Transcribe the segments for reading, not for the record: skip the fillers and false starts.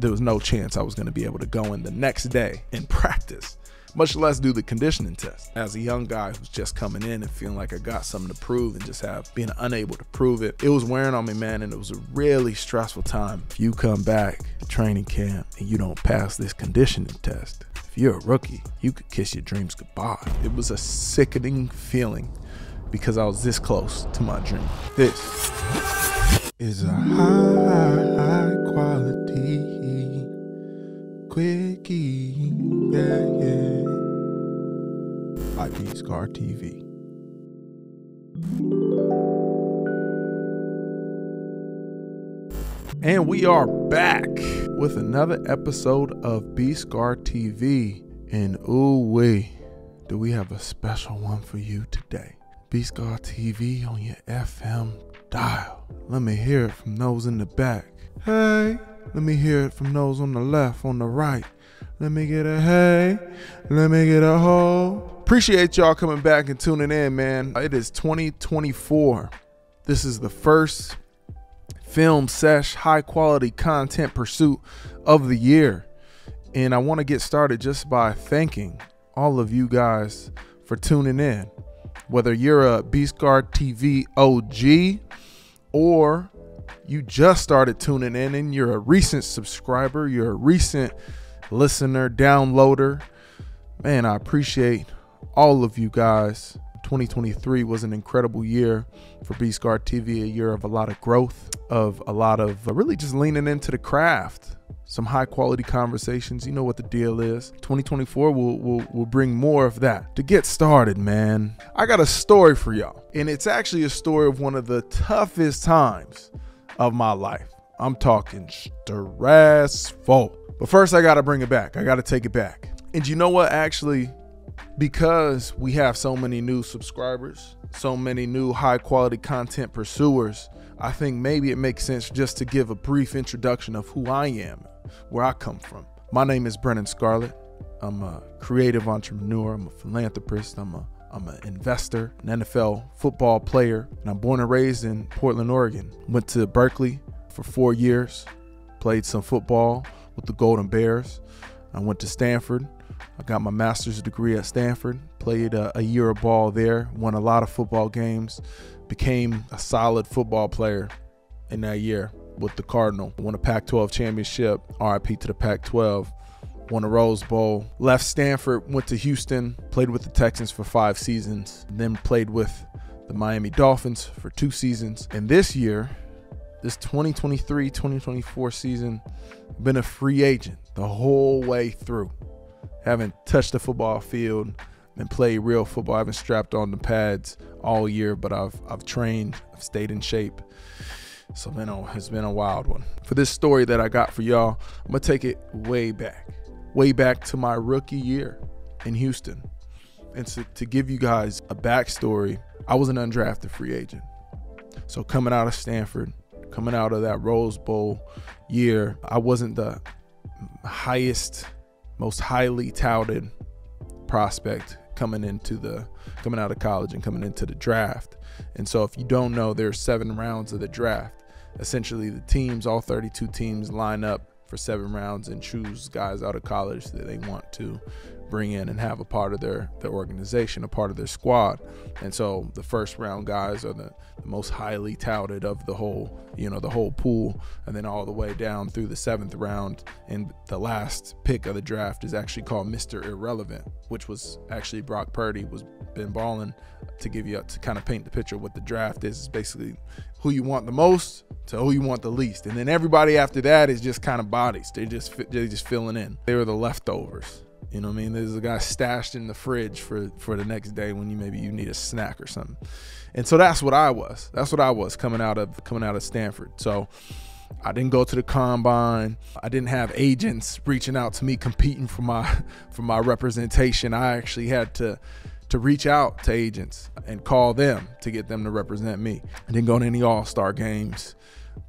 there was no chance I was going to be able to go in the next day and practice, much less do the conditioning test. As a young guy who's just coming in and feeling like I got something to prove and just being unable to prove it, it was wearing on me, man, and it was a really stressful time. If you come back to training camp and you don't pass this conditioning test, if you're a rookie, you could kiss your dreams goodbye. It was a sickening feeling because I was this close to my dream. This is a high quality quickie, yeah. By Scar TV. And we are back with another episode of B-Scar TV. And ooh-wee, do we have a special one for you today. B-Scar TV on your FM dial. Let me hear it from those in the back. Hey. Let me hear it from those on the left, on the right. Let me get a hey. Let me get a ho. Appreciate y'all coming back and tuning in, man. It is 2024. This is the first film sesh, high quality content pursuit of the year. And I want to get started just by thanking all of you guys for tuning in. Whether you're a B-Scar TV OG or you just started tuning in and you're a recent subscriber, you're a recent listener, downloader, man, I appreciate all of you guys. 2023 was an incredible year for B-Scar TV, a year of a lot of growth, of a lot of really just leaning into the craft, some high quality conversations. You know what the deal is. 2024 will bring more of that. To get started, man, I got a story for y'all, and it's actually a story of one of the toughest times of my life. I'm talking stressful. But first I gotta bring it back. I gotta take it back. And you know what? Actually, because we have so many new subscribers, so many new high quality content pursuers, I think maybe it makes sense just to give a brief introduction of who I am, where I come from. My name is Scarlett. I'm a creative entrepreneur. I'm a philanthropist. I'm an investor, an NFL football player, and I'm born and raised in Portland, Oregon. Went to Berkeley for 4 years, played some football with the Golden Bears. I went to Stanford. I got my master's degree at Stanford, played a year of ball there, won a lot of football games, became a solid football player in that year with the Cardinal. Won a Pac-12 championship, RIP to the Pac-12. Won a Rose Bowl, left Stanford, went to Houston, played with the Texans for 5 seasons, then played with the Miami Dolphins for 2 seasons. And this year, this 2023-2024 season, been a free agent the whole way through. Haven't touched the football field and played real football. I haven't strapped on the pads all year, but I've trained, I've stayed in shape. So it's been a wild one. For this story that I got for y'all, I'm gonna take it way back to my rookie year in Houston. And to give you guys a backstory, I was an undrafted free agent. So coming out of Stanford, coming out of that Rose Bowl year, I wasn't the most highly touted prospect coming out of college and coming into the draft. And so if you don't know, there's 7 rounds of the draft. Essentially the teams, all 32 teams, line up for 7 rounds and choose guys out of college that they want to bring in and have a part of their organization, a part of their squad. And so the first round guys are the most highly touted of the whole pool, and then all the way down through the 7th round. And the last pick of the draft is actually called Mr. Irrelevant, which was actually Brock Purdy was been balling. To kind of paint the picture of what the draft is basically who you want the most to who you want the least. And then everybody after that is just kind of bodies. They're just filling in. They were the leftovers. You know what I mean? There's a guy stashed in the fridge for the next day when you need a snack or something. And so that's what I was. That's what I was coming out of Stanford. So I didn't go to the combine. I didn't have agents reaching out to me competing for my representation. I actually had to reach out to agents and call them to get them to represent me. I didn't go to any all-star games,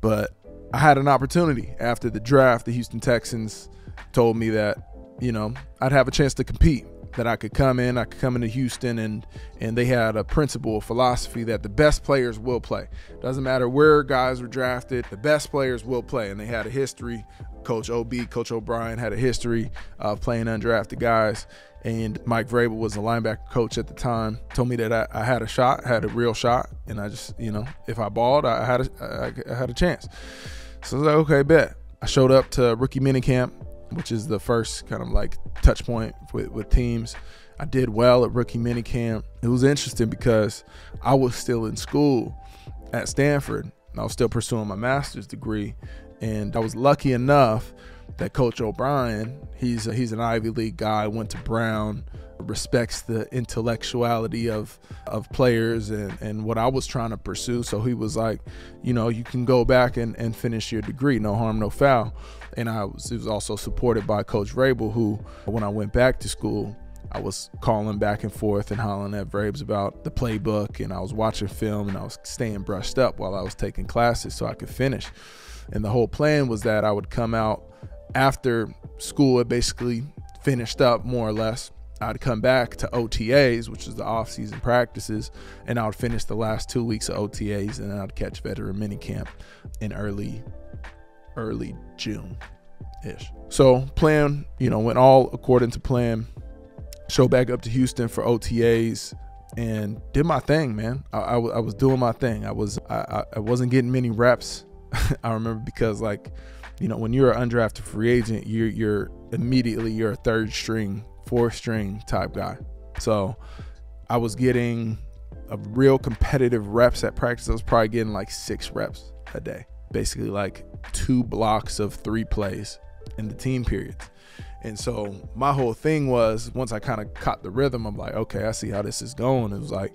but I had an opportunity after the draft. The Houston Texans told me that, I'd have a chance to compete, that I could come into Houston, and they had a principle, a philosophy that the best players will play. Doesn't matter where guys were drafted, the best players will play. And they had a history Coach Coach O'Brien, had a history of playing undrafted guys. And Mike Vrabel was the linebacker coach at the time, told me that I had a shot, had a real shot. And I just, if I balled, I had a chance. So I was like, okay, bet. I showed up to rookie minicamp, which is the first kind of like touch point with teams. I did well at rookie minicamp. It was interesting because I was still in school at Stanford. I was still pursuing my master's degree. And I was lucky enough that Coach O'Brien, he's an Ivy League guy, went to Brown, respects the intellectuality of players and what I was trying to pursue. So he was like, you can go back and finish your degree, no harm, no foul. And it was also supported by Coach Vrabel, who, when I went back to school, I was calling back and forth and hollering at Vrabes about the playbook, and I was watching film, and I was staying brushed up while I was taking classes so I could finish. And the whole plan was that I would come out after school had basically finished up more or less. I'd come back to OTAs, which is the off-season practices, and I would finish the last 2 weeks of OTAs, and then I'd catch veteran minicamp in early June-ish. So plan, went all according to plan. Showed back up to Houston for OTAs and did my thing, man. I was doing my thing. I wasn't getting many reps. I remember because when you're an undrafted free agent, you're immediately a third string, fourth string type guy. So I was getting a real competitive reps at practice. I was probably getting like 6 reps a day, basically like 2 blocks of 3 plays in the team periods. And so my whole thing was, once I kind of caught the rhythm, I'm like, okay, I see how this is going. It was like,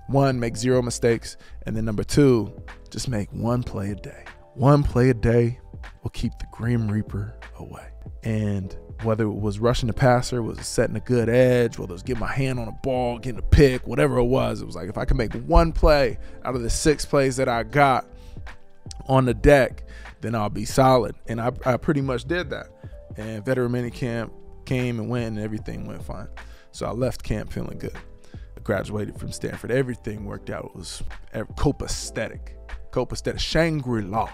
1, make 0 mistakes. And then number 2, just make 1 play a day. 1 play a day will keep the Grim Reaper away. And whether it was rushing the passer, was setting a good edge, whether it was getting my hand on a ball, getting a pick, whatever it was like, if I could make 1 play out of the 6 plays that I got on the deck, then I'll be solid. And I pretty much did that. And veteran minicamp came and went, and everything went fine. So I left camp feeling good. I graduated from Stanford. Everything worked out. It was copacetic, Shangri-La.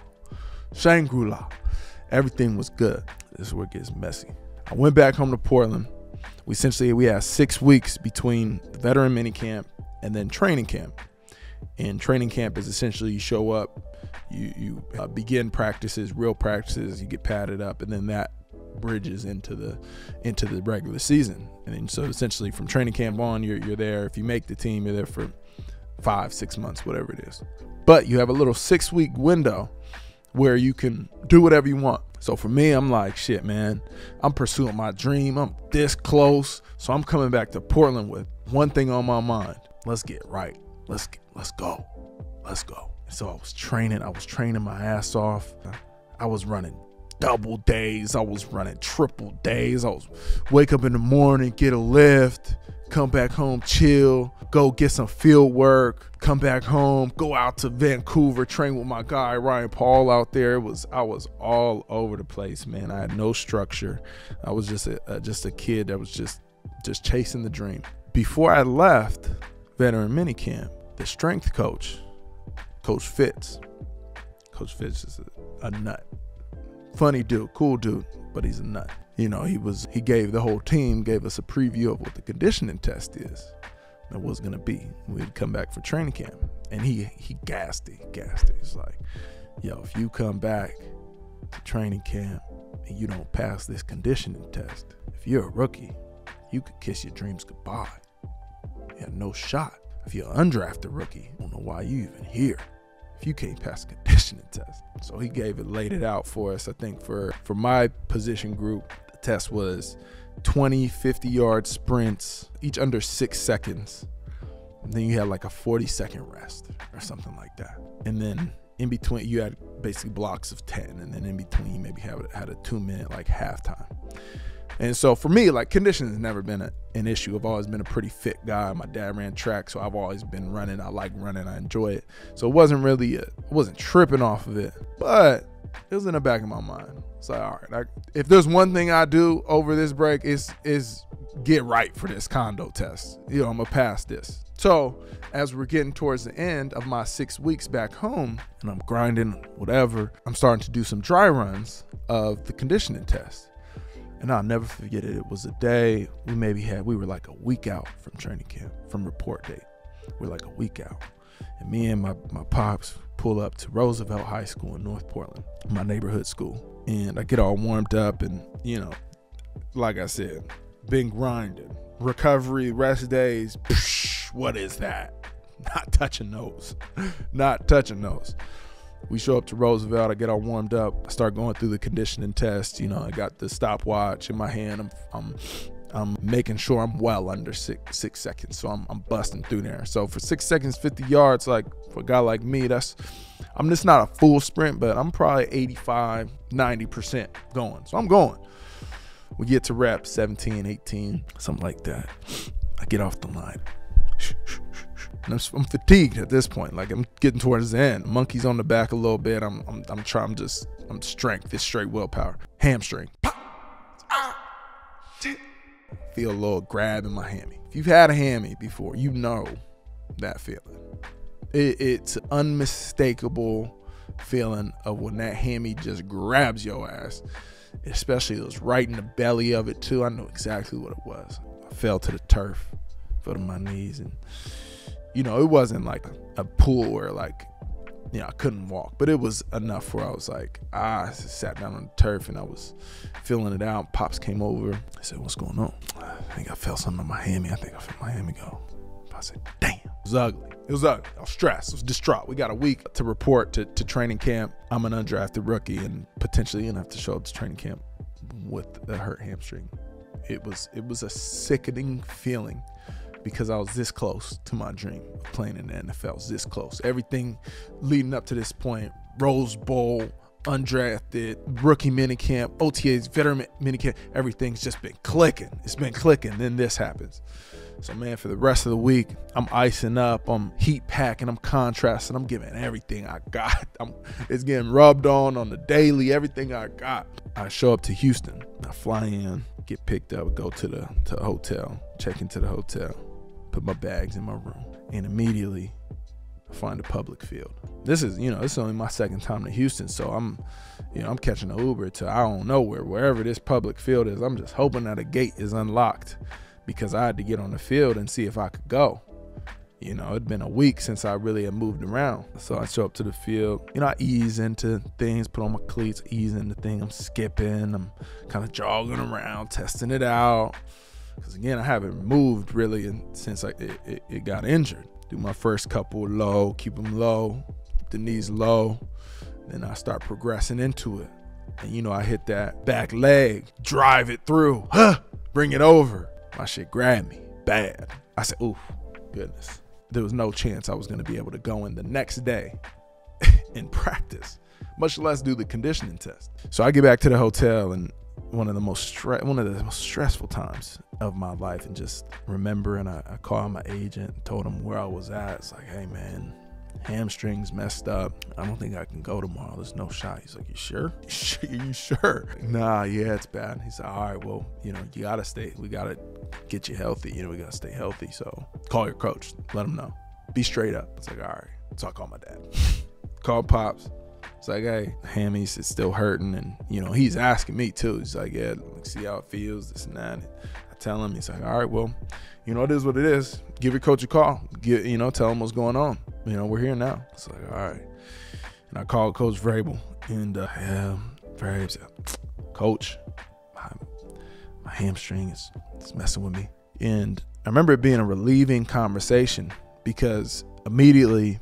Everything was good. This is where it gets messy. I went back home to Portland. We had 6 weeks between the veteran minicamp and then training camp. And training camp is essentially you show up, you begin practices, real practices, you get padded up, and then that bridges into the regular season. And then, so essentially from training camp on, you're there. If you make the team, you're there for 5-6 months, whatever it is. But you have a little 6-week window where you can do whatever you want. So for me, I'm like, shit, man, I'm pursuing my dream. I'm this close. So I'm coming back to Portland with one thing on my mind. Let's get right. Let's go. So I was training my ass off. I was running double days. I was running triple days. I was wake up in the morning, get a lift, come back home, chill, go get some field work, come back home, go out to Vancouver, train with my guy Ryan Paul out there. I was all over the place, man. I had no structure. I was just a kid that was just chasing the dream. Before I left veteran minicamp, the strength coach, Coach Fitz is a nut. Funny dude, cool dude, but he's a nut. He gave the whole team, gave us a preview of what the conditioning test is. That was gonna be. We'd come back for training camp, and he gassed it. He's like, yo, if you come back to training camp and you don't pass this conditioning test, if you're a rookie, you could kiss your dreams goodbye. You have no shot. If you're an undrafted rookie, I don't know why you even here if you can't pass a conditioning test. So he laid it out for us. I think for my position group, the test was 20 50-yard sprints, each under 6 seconds. And then you had like a 40-second rest or something like that. And then in between, you had basically blocks of 10. And then in between, you maybe had a 2-minute like halftime. And so for me, like, conditioning has never been an issue. I've always been a pretty fit guy. My dad ran track, so I've always been running. I like running. I enjoy it. So it wasn't really, I wasn't tripping off of it. But it was in the back of my mind. It's like, all right, if there's one thing I do over this break is get right for this condo test. I'm gonna pass this. So as we're getting towards the end of my 6 weeks back home and I'm grinding, whatever, I'm starting to do some dry runs of the conditioning test. And I'll never forget it. It was a day we were like a week out from training camp, from report date. We're like a week out. And me and my pops pull up to Roosevelt High School in North Portland, my neighborhood school. And I get all warmed up and, like I said, been grinding. Recovery, rest days, what is that? Not touching those. Not touching those. We show up to Roosevelt, I get all warmed up, I start going through the conditioning test. I got the stopwatch in my hand. I'm making sure I'm well under six seconds. So I'm busting through there. So for 6 seconds, 50 yards, like for a guy like me, I'm just not a full sprint, but I'm probably 85, 90% going. So I'm going. We get to rep 17, 18, something like that. I get off the line. And I'm fatigued at this point. Like I'm getting towards the end. Monkey's on the back a little bit. I'm strength. It's straight willpower. Hamstring. Pop. Feel a little grab in my hammy. If you've had a hammy before, you know that feeling. It's unmistakable feeling of when that hammy just grabs your ass. Especially it was right in the belly of it too. I know exactly what it was. I fell to the turf, fell to my knees, and it wasn't like a pool where like I couldn't walk, but it was enough where I was like, I sat down on the turf and I was feeling it out. Pops came over. I said, "What's going on?" I think I felt something in my hammy. I think I felt my hammy go. I said, "Damn." It was ugly. I was stressed. I was distraught. We got a week to report to training camp. I'm an undrafted rookie and potentially gonna have to show up to training camp with a hurt hamstring. It was a sickening feeling because I was this close to my dream of playing in the NFL. I was this close. Everything leading up to this point, Rose Bowl, undrafted, rookie minicamp, OTAs, veteran minicamp, everything's just been clicking. It's been clicking. Then this happens. So, man, for the rest of the week, I'm icing up, I'm heat packing, I'm contrasting, I'm giving everything I got. It's getting rubbed on the daily, everything I got. I show up to Houston. I fly in, get picked up, go to the hotel, check into the hotel, put my bags in my room, and immediately find a public field. This is only my second time to Houston, so I'm catching an Uber to I don't know wherever this public field is. I'm just hoping that a gate is unlocked because I had to get on the field and see if I could go. It'd been a week since I really had moved around. So I show up to the field, I ease into things, put on my cleats, ease into things. I'm skipping, I'm kind of jogging around, testing it out. Because again, I haven't moved really since it got injured. Do my first couple low, keep them low, keep the knees low. Then I start progressing into it. And I hit that back leg, drive it through, bring it over. My shit grabbed me bad. I said, oof, goodness. There was no chance I was going to be able to go in the next day and practice, much less do the conditioning test. So I get back to the hotel, and one of the most stressful times of my life, and just remembering, I called my agent and told him where I was at. It's like, hey man, hamstrings messed up. I don't think I can go tomorrow. There's no shot. He's like, you sure? You sure? Nah, yeah, it's bad. He said, all right, well, you gotta stay. We gotta get you healthy. We gotta stay healthy. So call your coach. Let him know. Be straight up. It's like, all right. So I call my dad. Call Pops. It's like, hey, hammies, it's still hurting. And, he's asking me too. He's like, yeah, see how it feels, this and that. And I tell him, he's like, all right, well, it is what it is. Give your coach a call. Tell him what's going on. We're here now. It's like, all right. And I called Coach Vrabel. And, Vrabel said, Coach, my hamstring is messing with me. And I remember it being a relieving conversation because immediately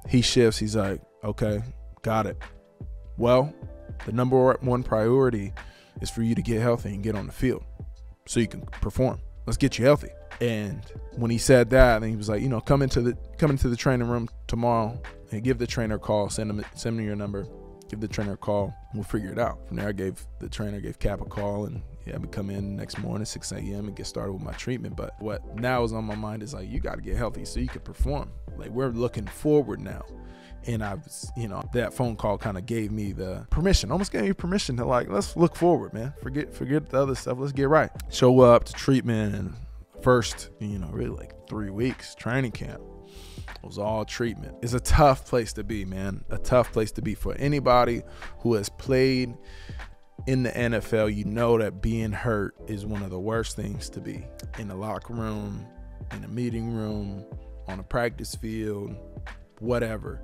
he shifts. He's like, okay, got it. Well, the number one priority is for you to get healthy and get on the field so you can perform. Let's get you healthy. And when he said that, then he was like, come into the training room tomorrow and give the trainer a call. Send me your number. Give the trainer a call. We'll figure it out. From there, the trainer gave Cap a call, and he had me come in next morning, 6 a.m. and get started with my treatment. But what now is on my mind is like, you got to get healthy so you can perform. Like, we're looking forward now. And I was, that phone call kind of gave me the permission, almost gave me permission to, like, let's look forward, man. Forget the other stuff. Let's get right. Show up to treatment, and first, really like 3 weeks training camp. It was all treatment. It's a tough place to be, man. A tough place to be for anybody who has played in the NFL. You know that being hurt is one of the worst things to be. In the locker room, in the meeting room, on a practice field, whatever.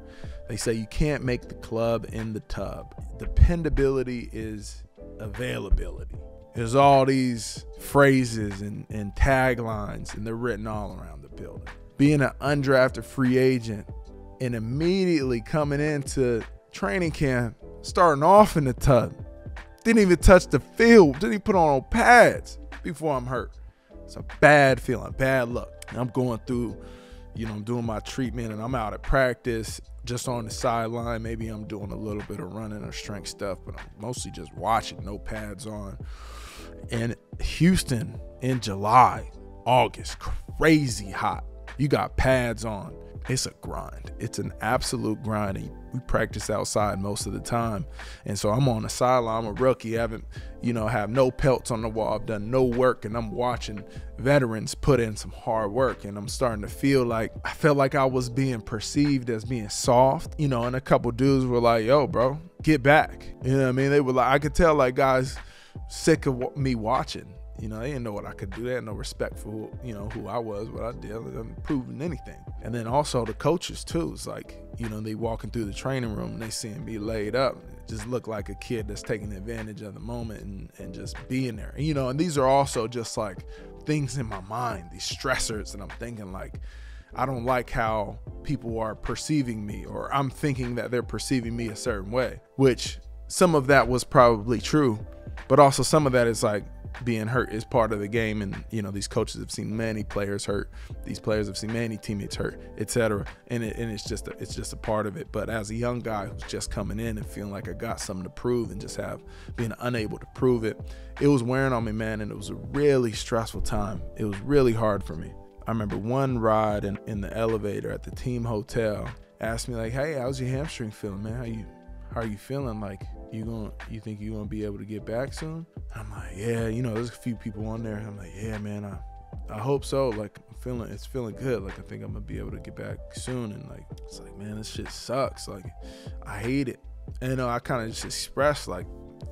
They say you can't make the club in the tub. Dependability is availability. There's all these phrases and taglines, and they're written all around the building. Being an undrafted free agent and immediately coming into training camp, starting off in the tub. Didn't even touch the field. Didn't even put on pads before I'm hurt. It's a bad feeling, bad luck. And I'm going through, I'm doing my treatment, and I'm out at practice just on the sideline. Maybe I'm doing a little bit of running or strength stuff, but I'm mostly just watching, no pads on. And Houston in July, August, crazy hot. You got pads on. It's a grind. It's an absolute grind. And we practice outside most of the time. And so I'm on the sideline. I'm a rookie. Have no pelts on the wall. I've done no work. And I'm watching veterans put in some hard work. And I'm starting to I felt like I was being perceived as being soft. And a couple dudes were like, yo, bro, get back. You know what I mean? They were like, I could tell like guys sick of me watching. They didn't know what I could do. They had no respect for who I was, what I did. I haven't proven anything. And then also the coaches too. It's like, they walking through the training room and they seeing me laid up. It just looked like a kid that's taking advantage of the moment and just being there. And these are also just like things in my mind, these stressors. And I'm thinking like, I don't like how people are perceiving me, or I'm thinking that they're perceiving me a certain way, which some of that was probably true. But also some of that is like, being hurt is part of the game, and these coaches have seen many players hurt. These players have seen many teammates hurt, etc. And it's just a part of it. But as a young guy who's just coming in and feeling like I got something to prove and just being unable to prove it, it was wearing on me, man. And it was a really stressful time. It was really hard for me. I remember one ride in the elevator at the team hotel asked me like, "Hey, how's your hamstring feeling, man? How are you feeling? Like, you think you're gonna be able to get back soon?" I'm like, yeah, there's a few people on there. I'm like, yeah, man, I hope so. Like, it's feeling good. Like, I think I'm gonna be able to get back soon. And like, it's like, man, this shit sucks. Like, I hate it. And I kind of just expressed like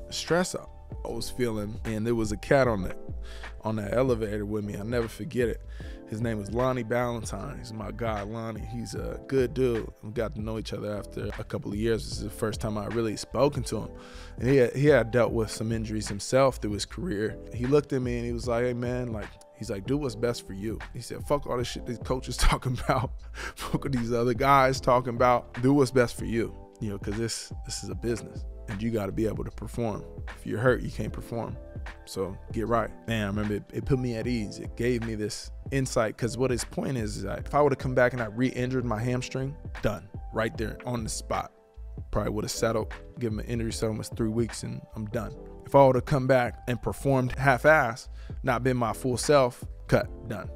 stress I was feeling. And there was a cat on that elevator with me. I'll never forget it. His name was Lonnie Ballantyne. He's my guy, Lonnie. He's a good dude. We got to know each other after a couple of years. This is the first time I really spoken to him. And he had dealt with some injuries himself through his career. He looked at me and he was like, hey, man, he's like, do what's best for you. He said, fuck all this shit these coaches talking about. Fuck what these other guys talking about. Do what's best for you, because this is a business. And you got to be able to perform. If you're hurt, you can't perform. So get right. Man, I remember it put me at ease. It gave me this insight, because what his point is that if I would have come back and I re-injured my hamstring, done. Right there on the spot. Probably would have settled, give him an injury settlement 3 weeks, and I'm done. If I would have come back and performed half-ass, not been my full self, cut, done.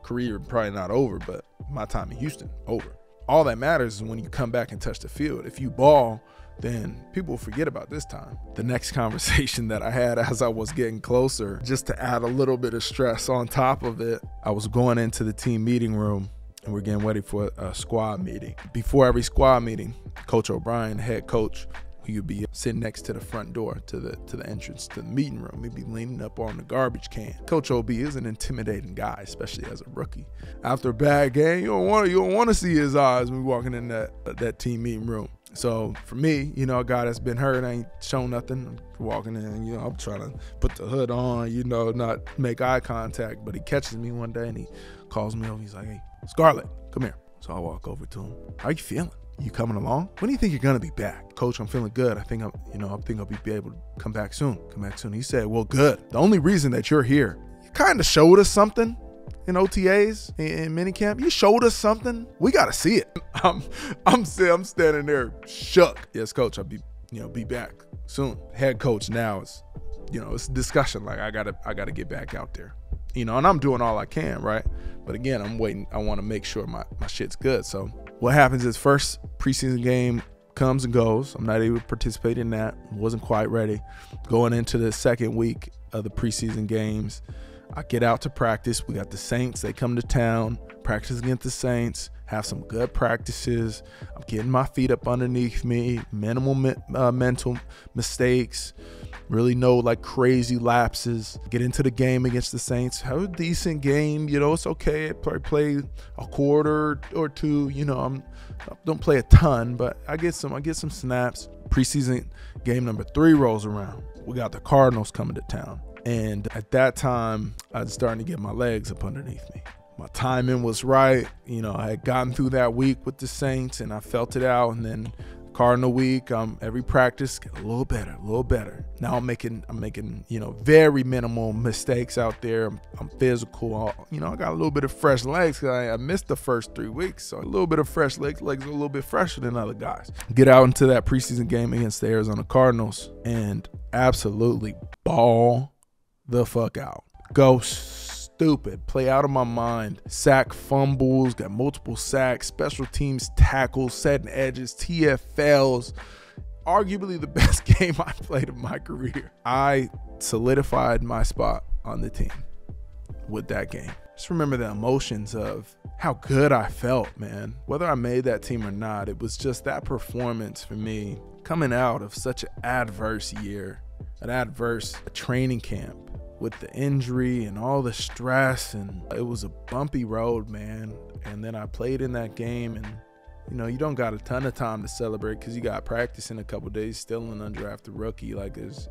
Career probably not over, but my time in Houston, over. All that matters is when you come back and touch the field. If you ball, then people forget about this time. The next conversation that I had as I was getting closer, just to add a little bit of stress on top of it, I was going into the team meeting room and we're getting ready for a squad meeting. Before every squad meeting, Coach O'Brien, head coach, he would be sitting next to the front door to the entrance to the meeting room. He'd be leaning up on the garbage can. Coach OB is an intimidating guy, especially as a rookie. After a bad game, you don't want to see his eyes when you're walking in that team meeting room. So for me, a guy that's been hurt, ain't shown nothing, I'm walking in, I'm trying to put the hood on, not make eye contact. But he catches me one day and he calls me over. He's like, hey, Scarlett, come here. So I walk over to him. How you feeling? You coming along? When do you think you're gonna be back? Coach, I'm feeling good. I think I'll be able to come back soon. He said, well, good. The only reason that you're here, you kind of showed us something in OTAs, in minicamp. You showed us something. We got to see it. I'm standing there shook. Yes, coach, I'll be back soon. Head coach now is, it's a discussion. Like I gotta get back out there. and I'm doing all I can, right? But again, I'm waiting. I want to make sure my shit's good. So what happens is first preseason game comes and goes. I'm not able to participate in that. Wasn't quite ready. Going into the second week of the preseason games, I get out to practice. We got the Saints. They come to town, practice against the Saints, have some good practices. I'm getting my feet up underneath me, minimal mental mistakes, really no like crazy lapses. Get into the game against the Saints, have a decent game. It's okay. I play a quarter or two. I don't play a ton, but I get some snaps. Preseason game number 3 rolls around. We got the Cardinals coming to town. And at that time, I was starting to get my legs up underneath me. My timing was right. I had gotten through that week with the Saints and I felt it out. And then Cardinal week, every practice get a little better. Now I'm making, very minimal mistakes out there. I'm physical. I got a little bit of fresh legs because I missed the first 3 weeks. So a little bit of fresh legs are a little bit fresher than other guys. Get out into that preseason game against the Arizona Cardinals and absolutely ball the fuck out. Go stupid, play out of my mind, sack fumbles, got multiple sacks, special teams tackles, setting edges, TFLs. Arguably the best game I played in my career. I solidified my spot on the team with that game. Just remember the emotions of how good I felt, man. Whether I made that team or not, it was just that performance for me coming out of such an adverse year, an adverse training camp, with the injury and all the stress, and it was a bumpy road, man. And then I played in that game, and you don't got a ton of time to celebrate because you got practice in a couple days, still an undrafted rookie. Like there's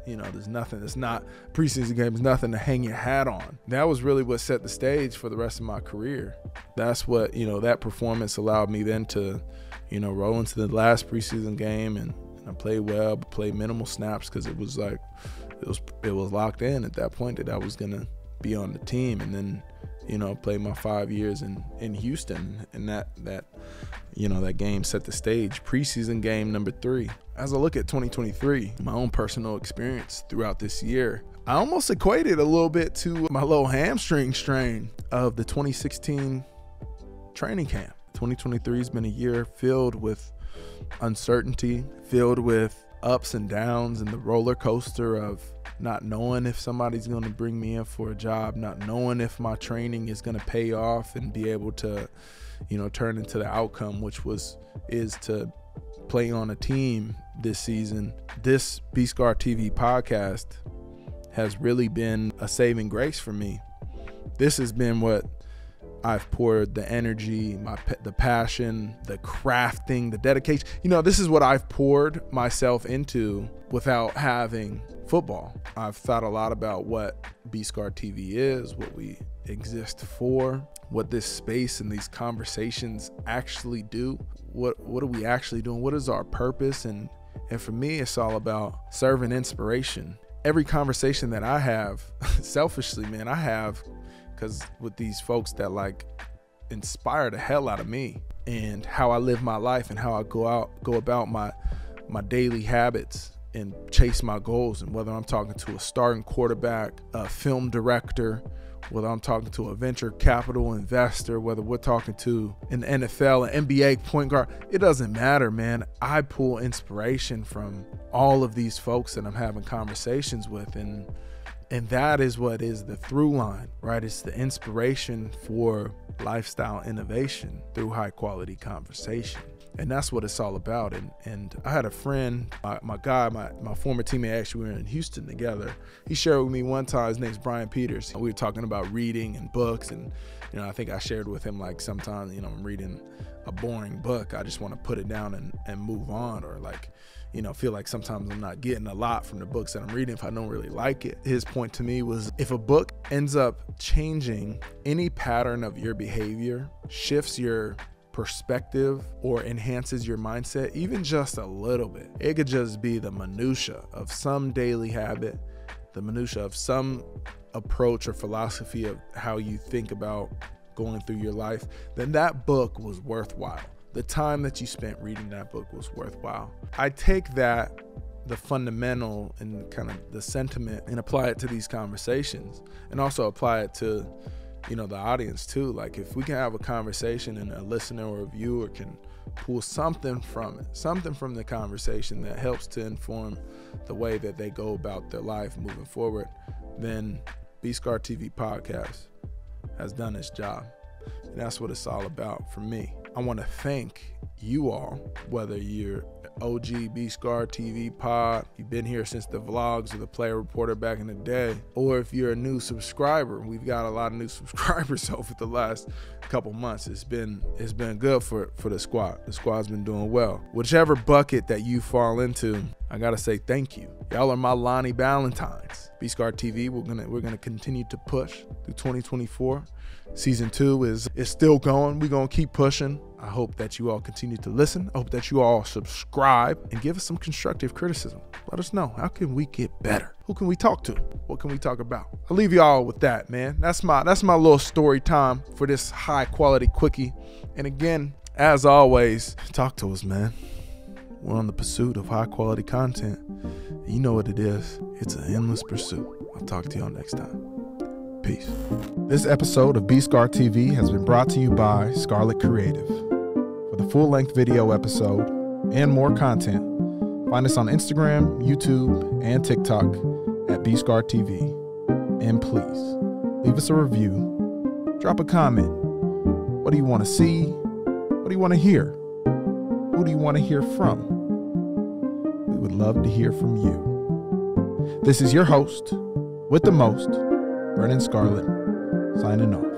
nothing. It's not preseason games, nothing to hang your hat on. That was really what set the stage for the rest of my career. That's what, that performance allowed me then to, roll into the last preseason game, and I played well, but played minimal snaps because it was like, it was locked in at that point that I was gonna be on the team. And then played my 5 years in Houston, and that game set the stage. Preseason game number 3. As I look at 2023, my own personal experience throughout this year, I almost equated a little bit to my little hamstring strain of the 2016 training camp. 2023 has been a year filled with uncertainty, filled with ups and downs, and the roller coaster of not knowing if somebody's going to bring me in for a job, not knowing if my training is going to pay off and be able to, turn into the outcome, which is to play on a team this season. This B-Scar TV podcast has really been a saving grace for me. This has been what I've poured the energy, the passion, the crafting, the dedication. This is what I've poured myself into without having football. I've thought a lot about what B-Scar TV is, what we exist for, what this space and these conversations actually do. What are we actually doing? What is our purpose? And for me, it's all about serving inspiration. Every conversation that I have, selfishly, man, I have because with these folks that like inspire the hell out of me and how I live my life and how I go about my daily habits and chase my goals. And whether I'm talking to a starting quarterback, a film director, whether I'm talking to a venture capital investor, whether we're talking to an NFL, an NBA point guard, it doesn't matter, man. I pull inspiration from all of these folks that I'm having conversations with, and that is what is the through line, right? It's the inspiration for lifestyle innovation through high quality conversation. And that's what it's all about. And I had a friend, my former teammate, actually, we were in Houston together. He shared with me one time, his name's Brian Peters. We were talking about reading and books. And, I think I shared with him, like, sometimes, I'm reading a boring book. I just want to put it down and move on, or like, feel like sometimes I'm not getting a lot from the books that I'm reading if I don't really like it. His point to me was, if a book ends up changing any pattern of your behavior, shifts your perspective, or enhances your mindset even just a little bit, it could just be the minutia of some daily habit, the minutia of some approach or philosophy of how you think about going through your life, then that book was worthwhile. The time that you spent reading that book was worthwhile. I take that the fundamental and kind of the sentiment and apply it to these conversations, and also apply it to, you know, the audience too. Like, if we can have a conversation and a listener or a viewer can pull something from it, something from the conversation that helps to inform the way that they go about their life moving forward, then B-Scar TV podcast has done its job. And that's what it's all about for me. I want to thank you all, whether you're OG B-Scar TV pod, you've been here since the vlogs or the Player Reporter back in the day, or if you're a new subscriber. We've got a lot of new subscribers over the last couple months. It's been good for the squad. The squad's been doing well. Whichever bucket that you fall into, I gotta say thank you. Y'all are my Lonnie Valentines. B-Scar TV, we're gonna continue to push through 2024. Season 2 is still going. We're gonna keep pushing. I hope that you all continue to listen. I hope that you all subscribe and give us some constructive criticism. Let us know, how can we get better? Who can we talk to? What can we talk about? I'll leave you all with that, man. That's my little story time for this high quality quickie. And again, as always, talk to us, man. We're on the pursuit of high quality content. You know what it is. It's an endless pursuit. I'll talk to y'all next time. Peace. This episode of B-Scar TV has been brought to you by Scarlett Creative. For the full-length video episode and more content, find us on Instagram, YouTube, and TikTok at B-Scar TV. And please, leave us a review. Drop a comment. What do you want to see? What do you want to hear? Who do you want to hear from? We would love to hear from you. This is your host, with the most, Brennan Scarlett, signing off.